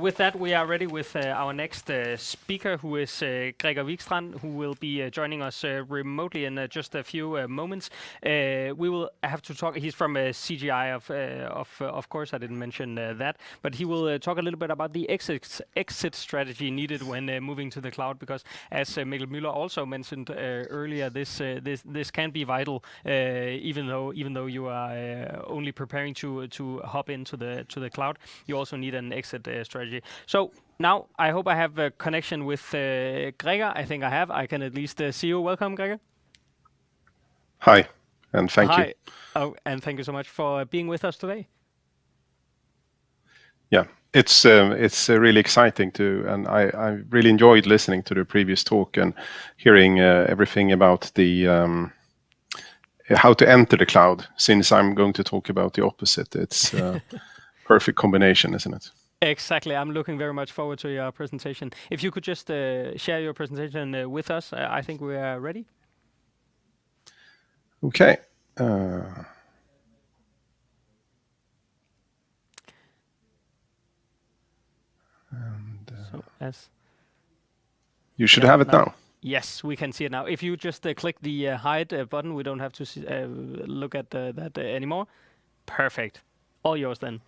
With that, we are ready with our next speaker, who is Greger Wikstrand, who will be joining us remotely in just a few moments. We will have to talk. He's from CGI, of course. I didn't mention that, but he will talk a little bit about the exit strategy needed when moving to the cloud. Because, as Mikkel Müller also mentioned earlier, this can be vital, even though you are only preparing to hop into the cloud. You also need an exit strategy. So now I hope I have a connection with Greger. I think I have. I can at least see you. Welcome, Greger. Hi, and thank you. Oh, and thank you so much for being with us today. Yeah, it's really exciting and I really enjoyed listening to the previous talk and hearing everything about the how to enter the cloud. Since I'm going to talk about the opposite, it's a perfect combination, isn't it? Exactly. I'm looking very much forward to your presentation. If you could just share your presentation with us, I think we are ready. Okay. So as you should have it now. Yes, we can see it now. If you just click the hide button, we don't have to see, look at that anymore. Perfect. All yours then.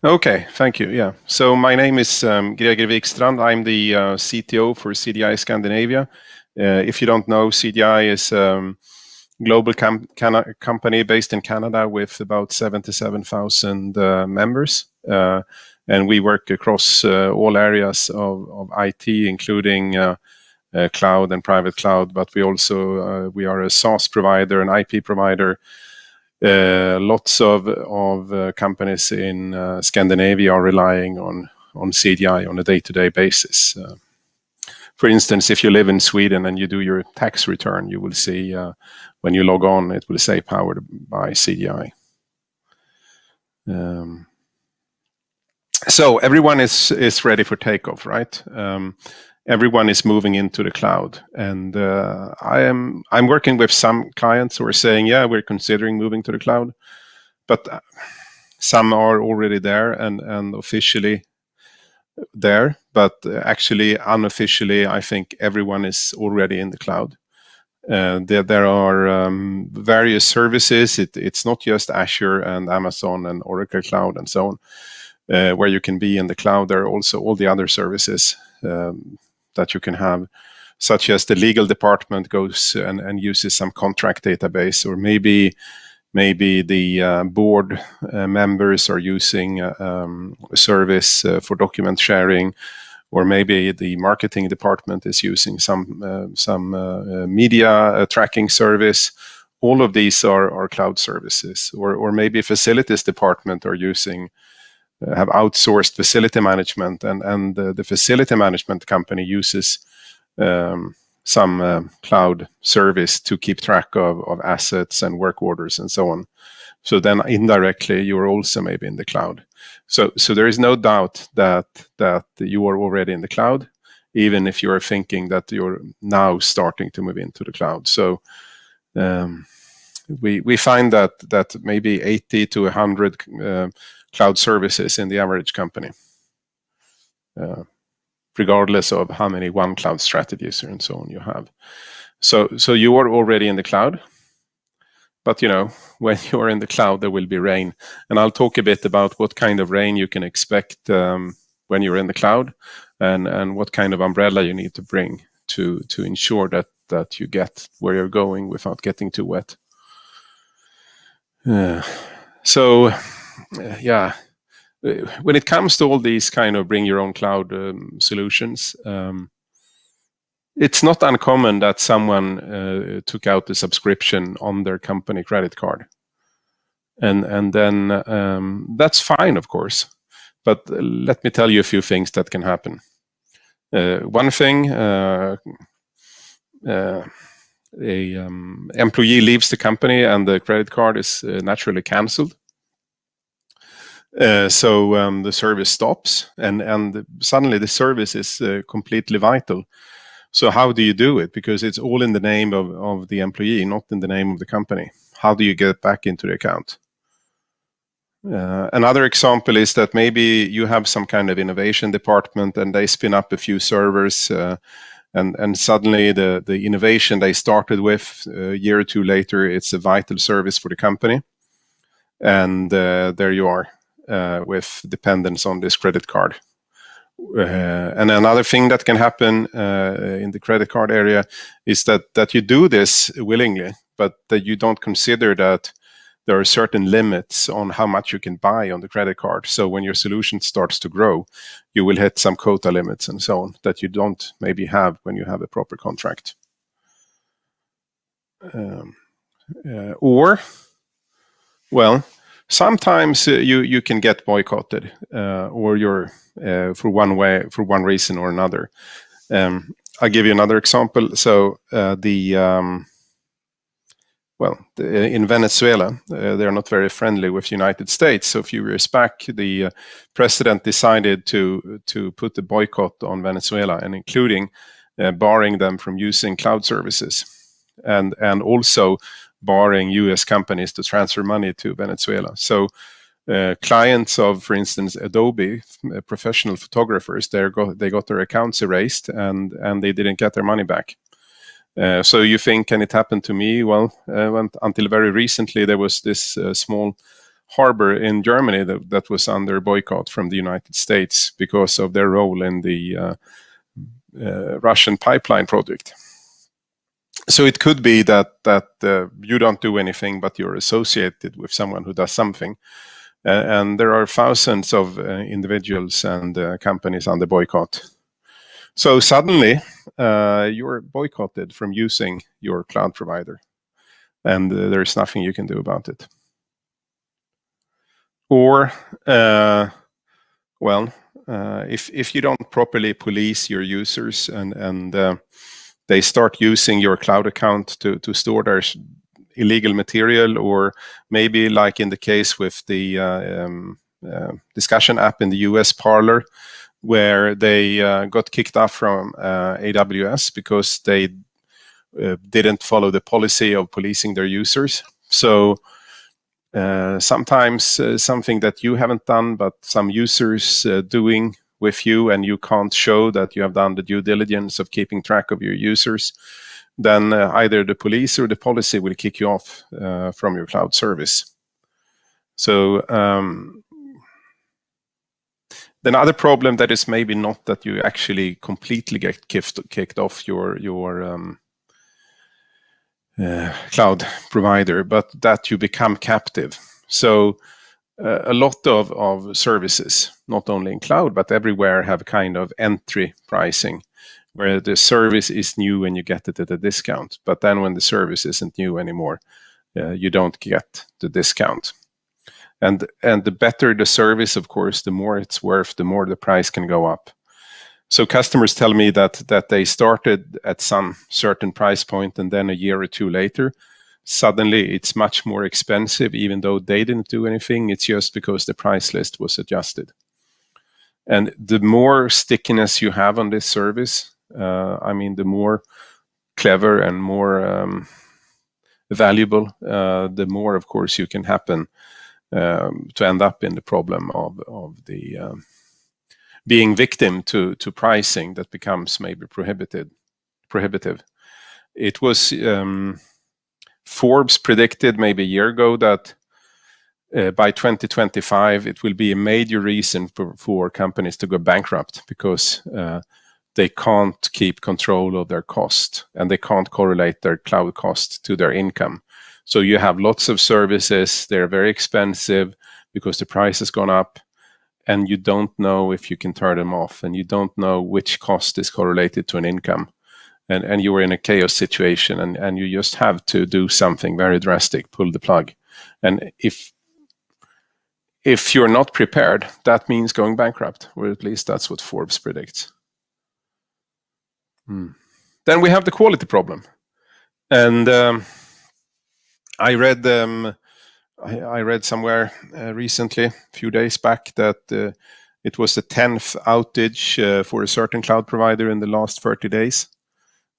Okay, thank you. Yeah. So my name is Greger Wikstrand. I'm the CTO for CGI Scandinavia. If you don't know, CGI is global company based in Canada with about 77,000 members. And we work across all areas of IT, including cloud and private cloud. But we also we are a SaaS provider, an IP provider. Lots of companies in Scandinavia are relying on CGI on a day-to-day basis. For instance, if you live in Sweden and you do your tax return, you will see when you log on, it will say powered by CGI. So everyone is ready for takeoff, right? Everyone is moving into the cloud, and I'm working with some clients who are saying, yeah, we're considering moving to the cloud, but some are already there and officially there, but actually unofficially, I think everyone is already in the cloud. There are various services. It's not just Azure and Amazon and Oracle Cloud and so on, where you can be in the cloud. There are also all the other services that you can have, such as the legal department goes and uses some contract database, or maybe the board members are using a service for document sharing, or maybe the marketing department is using some media tracking service. All of these are cloud services, or maybe facilities department are using have outsourced facility management, and the facility management company uses some cloud service to keep track of assets and work orders and so on. So then indirectly you're also maybe in the cloud. So there is no doubt that you are already in the cloud, even if you are thinking that you're now starting to move into the cloud. So we find that maybe 80 to 100 cloud services in the average company, regardless of how many one cloud strategies and so on you have. So you are already in the cloud, but when you are in the cloud, there will be rain, and I'll talk a bit about what kind of rain you can expect when you're in the cloud, and what kind of umbrella you need to bring to ensure that you get where you're going without getting too wet. Yeah, when it comes to all these kind of bring your own cloud solutions, it's not uncommon that someone took out the subscription on their company credit card, and then that's fine, of course, but let me tell you a few things that can happen. One thing, employee leaves the company and the credit card is naturally cancelled. So the service stops, and suddenly the service is completely vital. So how do you do it? Because it's all in the name of the employee, not in the name of the company. How do you get back into the account? Another example is that maybe you have some kind of innovation department and they spin up a few servers, and suddenly the innovation they started with a year or two later, it's a vital service for the company. And there you are with dependence on this credit card. And another thing that can happen in the credit card area is that you do this willingly, but that you don't consider that there are certain limits on how much you can buy on the credit card. So when your solution starts to grow, you will hit some quota limits and so on that you don't maybe have when you have a proper contract. Or, well, sometimes you can get boycotted, or you're for one reason or another. I'll give you another example. So in Venezuela, they're not very friendly with the United States. So a few years back, the president decided to put a boycott on Venezuela, and including barring them from using cloud services, and also barring U.S. companies to transfer money to Venezuela. So clients of, for instance, Adobe, professional photographers, they got their accounts erased, and they didn't get their money back. So you think, can it happen to me? Well, until very recently, there was this small harbor in Germany that was under boycott from the United States because of their role in the Russian pipeline project. So it could be that you don't do anything, but you're associated with someone who does something. And there are thousands of individuals and companies under boycott. So suddenly, you're boycotted from using your cloud provider, and there's nothing you can do about it. Or, if you don't properly police your users and they start using your cloud account to store their illegal material, or maybe like in the case with the discussion app in the US, Parler, where they got kicked off from AWS because they didn't follow the policy of policing their users. So sometimes something that you haven't done, but some users doing with you, and you can't show that you have done the due diligence of keeping track of your users, then either the police or the policy will kick you off from your cloud service. So then other problem that is maybe not that you actually completely get kicked off your cloud provider, but that you become captive. So a lot of services, not only in cloud, but everywhere, have kind of entry pricing, where the service is new and you get it at a discount. But then when the service isn't new anymore, you don't get the discount. And the better the service, of course, the more it's worth, the more the price can go up. So customers tell me that they started at some certain price point, and then a year or two later, suddenly it's much more expensive, even though they didn't do anything. It's just because the price list was adjusted. And the more stickiness you have on this service, the more clever and more valuable, the more, of course, you can happen to end up in the problem of the being victim to pricing that becomes maybe prohibitive. It was Forbes predicted maybe a year ago that by 2025 it will be a major reason for companies to go bankrupt, because they can't keep control of their cost, and they can't correlate their cloud cost to their income. So you have lots of services, they're very expensive because the price has gone up, and you don't know if you can turn them off, and you don't know which cost is correlated to an income. And you were in a chaos situation, and you just have to do something very drastic, pull the plug. And if you're not prepared, that means going bankrupt, or at least that's what Forbes predicts. Then we have the quality problem. And I read somewhere recently, a few days back, that it was the 10th outage for a certain cloud provider in the last 30 days.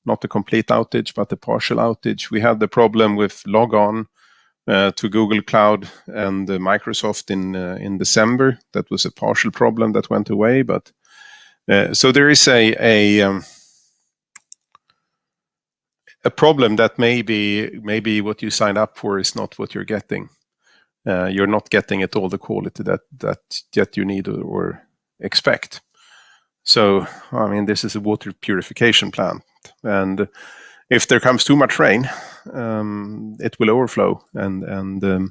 Not a complete outage, but a partial outage. We had the problem with logon, to Google Cloud and Microsoft in December. That was a partial problem that went away, but so there is a problem that maybe what you signed up for is not what you're getting. You're not getting at all the quality that you need or expect. So, I mean, this is a water purification plant, and if there comes too much rain, it will overflow, and the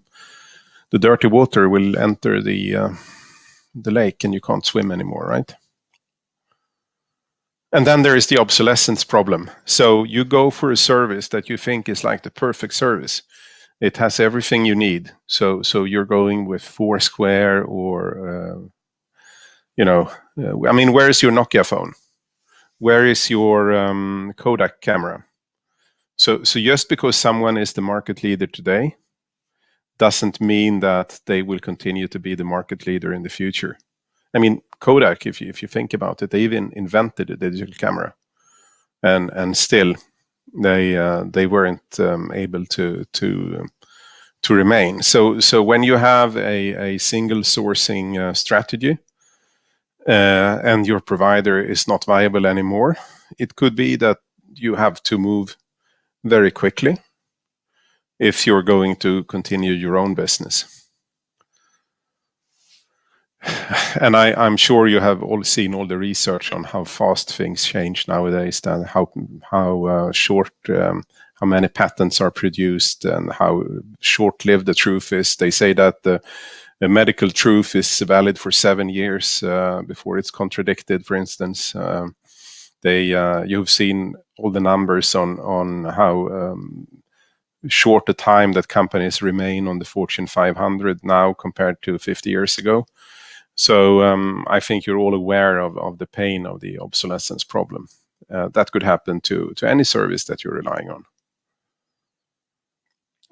dirty water will enter the lake, and you can't swim anymore, right? And then there is the obsolescence problem. So you go for a service that you think is like the perfect service. It has everything you need. So you're going with Foursquare or, I mean, where is your Nokia phone? Where is your Kodak camera? So just because someone is the market leader today doesn't mean that they will continue to be the market leader in the future. I mean, Kodak, if you think about it, they even invented a digital camera, and still they weren't able to remain. So when you have a single sourcing strategy and your provider is not viable anymore, it could be that you have to move very quickly if you're going to continue your own business. And I'm sure you have all seen all the research on how fast things change nowadays, and how short, how many patents are produced, and how short-lived the truth is. They say that the medical truth is valid for 7 years before it's contradicted. For instance, you've seen all the numbers on how short a time that companies remain on the Fortune 500 now compared to 50 years ago. So I think you're all aware of the pain of the obsolescence problem. That could happen to any service that you're relying on.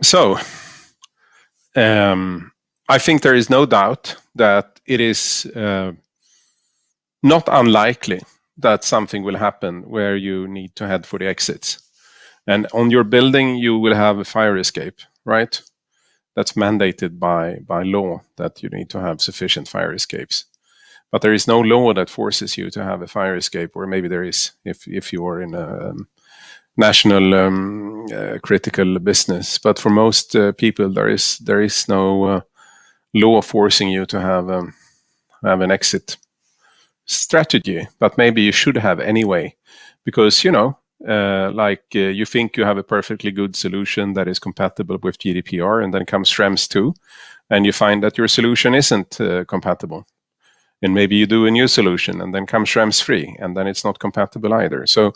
So I think there is no doubt that it is not unlikely that something will happen where you need to head for the exits. And on your building, you will have a fire escape, right? That's mandated by law, that you need to have sufficient fire escapes. But there is no law that forces you to have a fire escape, or maybe there is if you are in a national critical business. But for most people, there is no law forcing you to have an exit strategy. But maybe you should have anyway, because you think you have a perfectly good solution that is compatible with GDPR, and then comes Schrems 2, and you find that your solution isn't compatible. And maybe you do a new solution, and then comes Schrems 3, and then it's not compatible either. So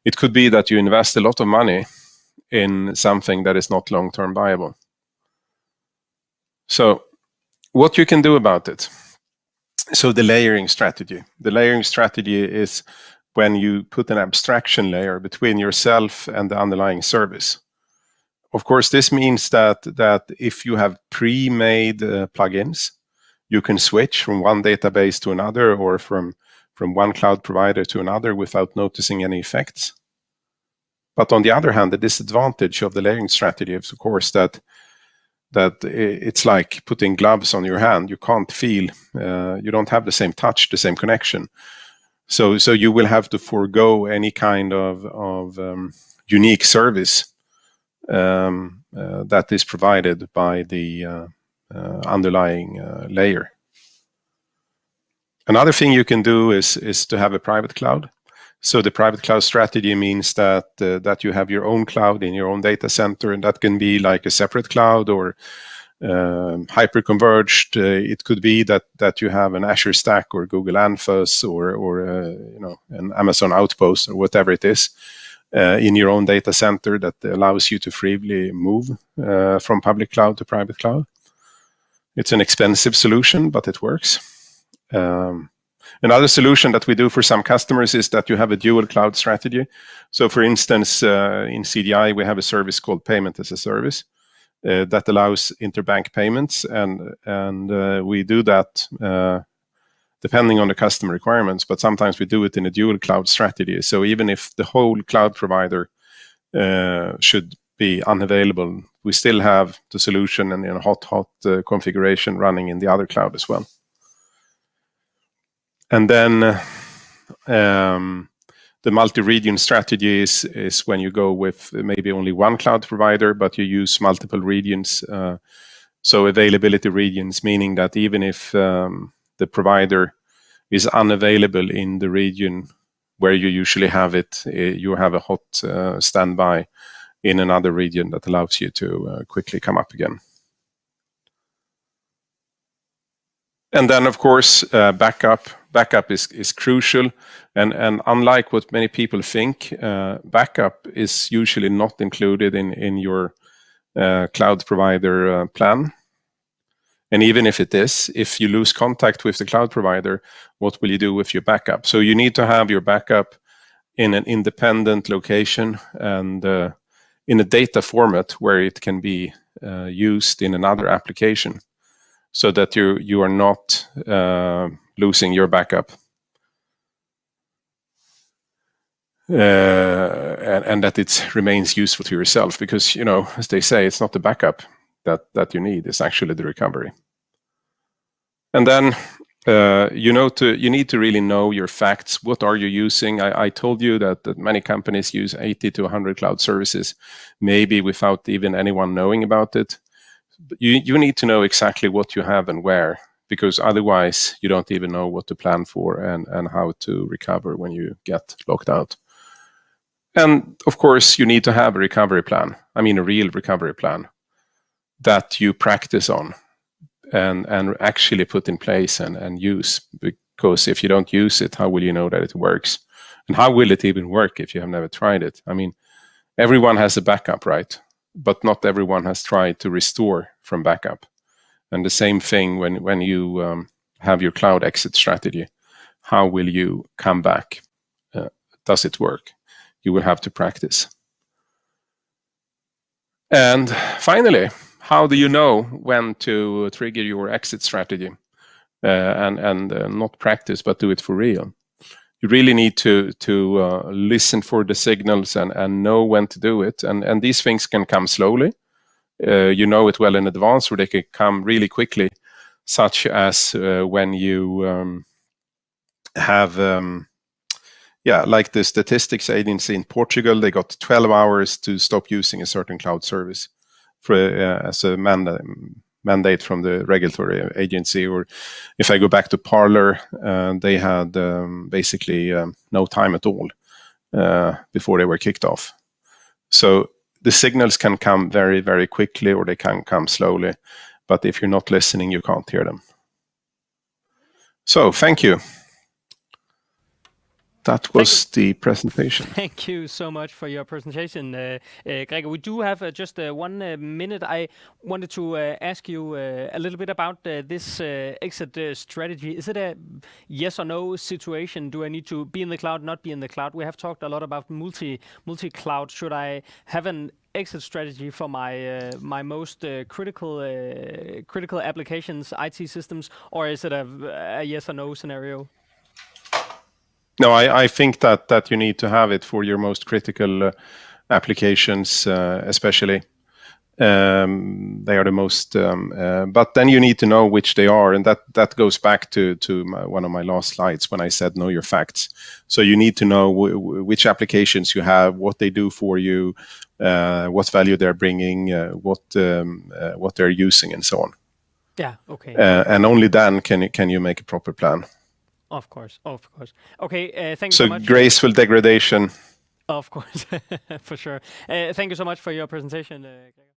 it could be that you invest a lot of money in something that is not long-term viable. So what you can do about it? So the layering strategy. The layering strategy is when you put an abstraction layer between yourself and the underlying service. Of course, this means that if you have pre-made plugins, you can switch from one database to another, or from one cloud provider to another without noticing any effects. But on the other hand, the disadvantage of the layering strategy is, of course, that it's like putting gloves on your hand. You can't feel, you don't have the same touch, the same connection. So you will have to forego any kind of unique service that is provided by the underlying layer. Another thing you can do is to have a private cloud. So the private cloud strategy means that you have your own cloud in your own data center, and that can be like a separate cloud or hyper-converged. It could be that you have an Azure Stack or Google Anthos or an Amazon Outpost or whatever it is in your own data center that allows you to freely move from public cloud to private cloud. It's an expensive solution, but it works. Another solution that we do for some customers is that you have a dual cloud strategy. So for instance, in CGI, we have a service called Payment as a Service that allows interbank payments, and we do that depending on the customer requirements, but sometimes we do it in a dual cloud strategy. So even if the whole cloud provider should be unavailable we still have the solution and hot configuration running in the other cloud as well. And then the multi-region strategy is when you go with maybe only one cloud provider, but you use multiple regions. So availability regions, meaning that even if the provider is unavailable in the region where you usually have it, you have a hot standby in another region that allows you to quickly come up again. And then, of course, backup. Backup is crucial. And unlike what many people think, backup is usually not included in your cloud provider plan. And even if it is, if you lose contact with the cloud provider, what will you do with your backup? So you need to have your backup in an independent location and in a data format where it can be used in another application, so that you are not losing your backup. And that it remains useful to yourself, because, as they say, it's not the backup that you need, it's actually the recovery. And then you need to really know your facts. What are you using? I told you that many companies use 80 to 100 cloud services, maybe without even anyone knowing about it. You need to know exactly what you have and where, because otherwise you don't even know what to plan for and how to recover when you get locked out. And of course, you need to have a recovery plan. I mean, a real recovery plan that you practice on and actually put in place and use. Because if you don't use it, how will you know that it works? And how will it even work if you have never tried it? I mean, everyone has a backup, right? But not everyone has tried to restore from backup. And the same thing when you have your cloud exit strategy. How will you come back? Does it work? You will have to practice. And finally, how do you know when to trigger your exit strategy and not practice, but do it for real? You really need to listen for the signals and know when to do it. And these things can come slowly. You know it well in advance, or they can come really quickly, such as when you have, like the statistics agency in Portugal, they got 12 hours to stop using a certain cloud service as a mandate from the regulatory agency. Or if I go back to Parler, they had basically no time at all before they were kicked off. So the signals can come very, very quickly, or they can come slowly. But if you're not listening, you can't hear them. So thank you. That was the presentation. Thank you so much for your presentation, Greger. We do have just 1 minute. I wanted to ask you a little bit about this exit strategy. Is it a yes or no situation? Do I need to be in the cloud, not be in the cloud? We have talked a lot about multi-cloud. Should I have an exit strategy for my most critical applications, IT systems, or is it a yes or no scenario? No, I think that you need to have it for your most critical applications, especially. They are the most, but then you need to know which they are, and that goes back to one of my last slides when I said know your facts. So you need to know which applications you have, what they do for you, what value they're bringing, what they're using, and so on. Yeah. Okay. And only then can you make a proper plan. Of course. Okay, thank you so much. So graceful degradation. Of course, for sure. Thank you so much for your presentation, Greger.